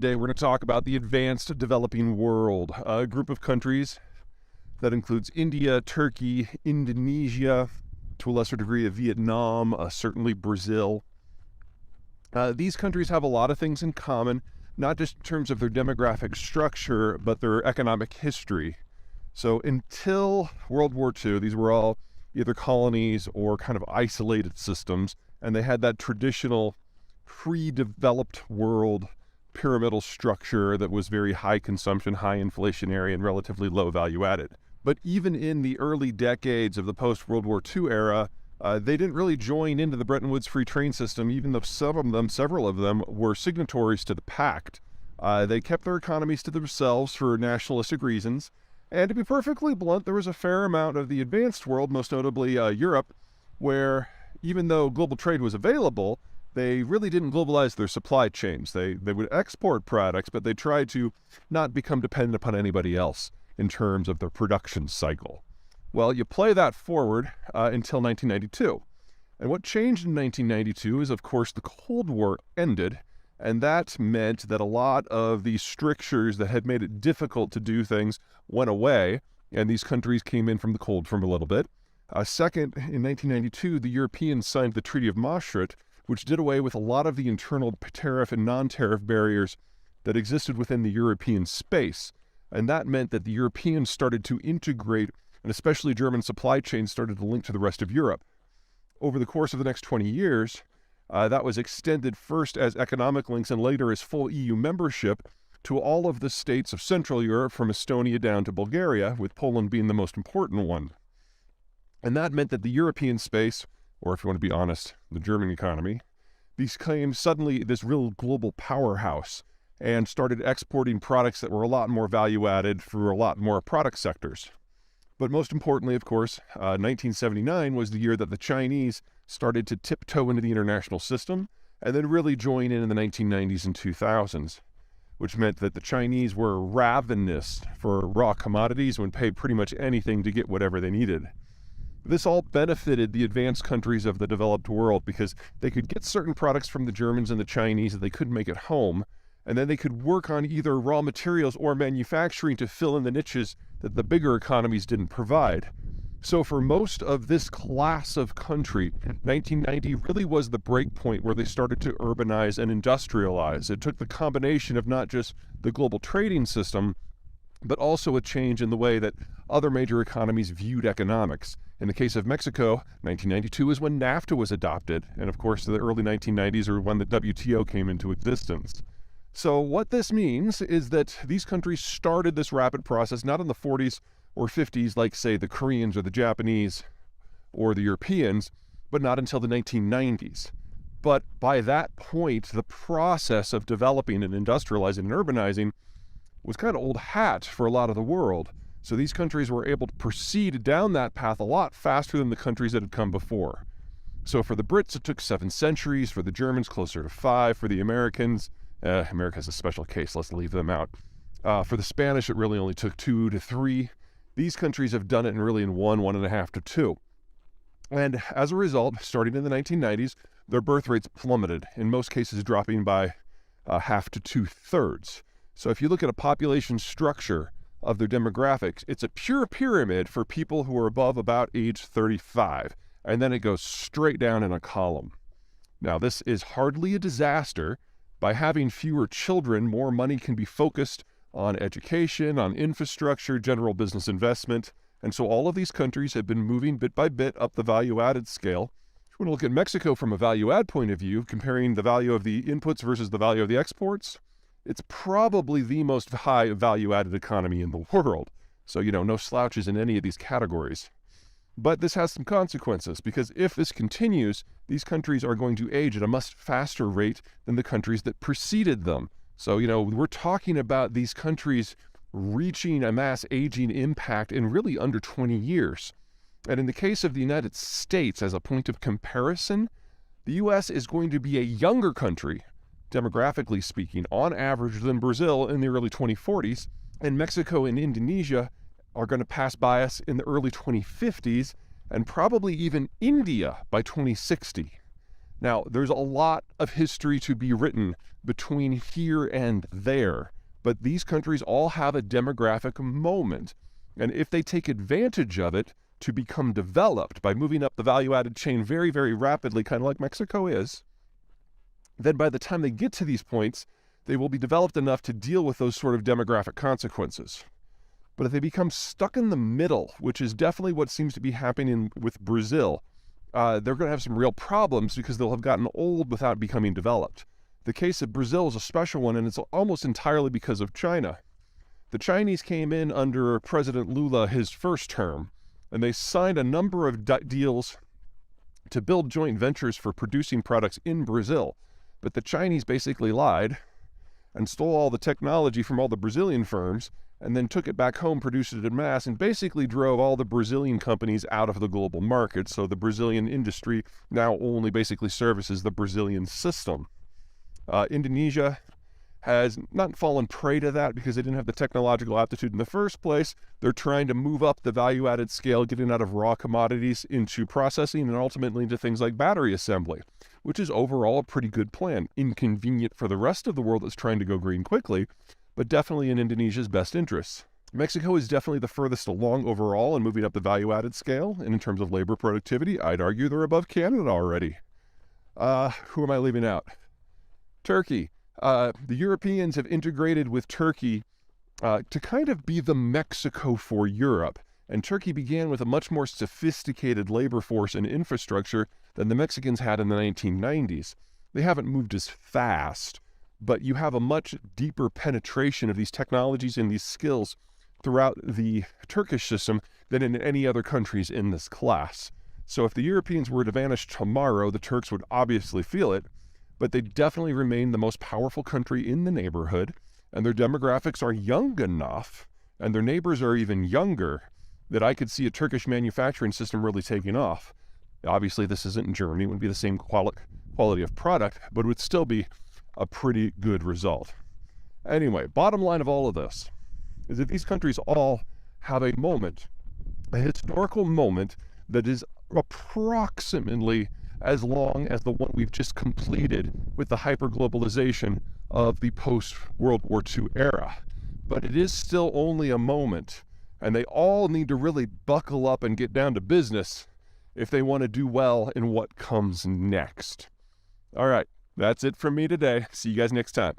Today we're going to talk about the advanced developing world, a group of countries that includes India, Turkey, Indonesia, to a lesser degree of Vietnam, certainly Brazil. These countries have a lot of things in common, not just in terms of their demographic structure, but their economic history. So until World War II, these were all either colonies or kind of isolated systems, and they had that traditional pre-developed world pyramidal structure that was very high consumption, high inflationary, and relatively low value added. But even in the early decades of the post-World War II era, they didn't really join into the Bretton Woods free trade system, even though several of them were signatories to the pact. They kept their economies to themselves for nationalistic reasons. And to be perfectly blunt, there was a fair amount of the advanced world, most notably Europe, where even though global trade was available, they really didn't globalize their supply chains. They would export products, but they tried to not become dependent upon anybody else in terms of their production cycle. Well, you play that forward until 1992. And what changed in 1992 is, of course, the Cold War ended, and that meant that a lot of these strictures that had made it difficult to do things went away, and these countries came in from the cold from a little bit. Second, in 1992, the Europeans signed the Treaty of Maastricht, which did away with a lot of the internal tariff and non-tariff barriers that existed within the European space. And that meant that the Europeans started to integrate, and especially German supply chains started to link to the rest of Europe. Over the course of the next 20 years, that was extended first as economic links and later as full EU membership to all of the states of Central Europe from Estonia down to Bulgaria, with Poland being the most important one. And that meant that the European space, or if you want to be honest, the German economy, became suddenly this real global powerhouse and started exporting products that were a lot more value added for a lot more product sectors. But most importantly, of course, 1979 was the year that the Chinese started to tiptoe into the international system and then really join in the 1990s and 2000s, which meant that the Chinese were ravenous for raw commodities and would pay pretty much anything to get whatever they needed. This all benefited the advanced countries of the developed world because they could get certain products from the Germans and the Chinese that they couldn't make at home, and then they could work on either raw materials or manufacturing to fill in the niches that the bigger economies didn't provide. So for most of this class of country, 1990 really was the break point where they started to urbanize and industrialize. It took the combination of not just the global trading system, but also a change in the way that other major economies viewed economics. In the case of Mexico, 1992 is when NAFTA was adopted, and of course the early 1990s are when the WTO came into existence. So what this means is that these countries started this rapid process not in the 40s or 50s like, say, the Koreans or the Japanese or the Europeans, but not until the 1990s. But by that point, the process of developing and industrializing and urbanizing was kind of old hat for a lot of the world. So these countries were able to proceed down that path a lot faster than the countries that had come before. So for the Brits, it took 7 centuries. For the Germans, closer to 5. For the Americans, America's a special case, let's leave them out. For the Spanish, it really only took 2 to 3. These countries have done it in 1.5 to 2. And as a result, starting in the 1990s, their birth rates plummeted, in most cases dropping by half to 2/3. So if you look at a population structure of their demographics, it's a pure pyramid for people who are above about age 35, and then it goes straight down in a column. Now, this is hardly a disaster. By having fewer children, more money can be focused on education, on infrastructure, general business investment, and so all of these countries have been moving bit by bit up the value-added scale. If you want to look at Mexico from a value-add point of view, comparing the value of the inputs versus the value of the exports, it's probably the most high value-added economy in the world. So, no slouches in any of these categories. But this has some consequences, because if this continues, these countries are going to age at a much faster rate than the countries that preceded them. So, we're talking about these countries reaching a mass aging impact in really under 20 years. And in the case of the United States, as a point of comparison, the U.S. is going to be a younger country, demographically speaking, on average than Brazil in the early 2040s, and Mexico and Indonesia are going to pass by us in the early 2050s, and probably even India by 2060. Now, there's a lot of history to be written between here and there, but these countries all have a demographic moment. And if they take advantage of it to become developed by moving up the value-added chain very, very rapidly, kind of like Mexico is, then by the time they get to these points, they will be developed enough to deal with those sort of demographic consequences. But if they become stuck in the middle, which is definitely what seems to be happening with Brazil, they're going to have some real problems because they'll have gotten old without becoming developed. The case of Brazil is a special one, and it's almost entirely because of China. The Chinese came in under President Lula his first term, and they signed a number of deals to build joint ventures for producing products in Brazil. But the Chinese basically lied and stole all the technology from all the Brazilian firms and then took it back home, produced it en masse, and basically drove all the Brazilian companies out of the global market. So the Brazilian industry now only basically services the Brazilian system. Indonesia has not fallen prey to that because they didn't have the technological aptitude in the first place. They're trying to move up the value-added scale, getting out of raw commodities into processing and ultimately into things like battery assembly, which is overall a pretty good plan. Inconvenient for the rest of the world that's trying to go green quickly, but definitely in Indonesia's best interests. Mexico is definitely the furthest along overall in moving up the value-added scale, and in terms of labor productivity, I'd argue they're above Canada already. Who am I leaving out? Turkey. The Europeans have integrated with Turkey to kind of be the Mexico for Europe, and Turkey began with a much more sophisticated labor force and infrastructure than the Mexicans had in the 1990s. They haven't moved as fast, but you have a much deeper penetration of these technologies and these skills throughout the Turkish system than in any other countries in this class. So if the Europeans were to vanish tomorrow, the Turks would obviously feel it, but they definitely remain the most powerful country in the neighborhood, and their demographics are young enough, and their neighbors are even younger, that I could see a Turkish manufacturing system really taking off. Obviously, this isn't in Germany. It wouldn't be the same quality of product, but it would still be a pretty good result. Anyway, bottom line of all of this is that these countries all have a moment, a historical moment that is approximately as long as the one we've just completed with the hyperglobalization of the post-World War II era. But it is still only a moment, and they all need to really buckle up and get down to business if they want to do well in what comes next. All right, that's it from me today. See you guys next time.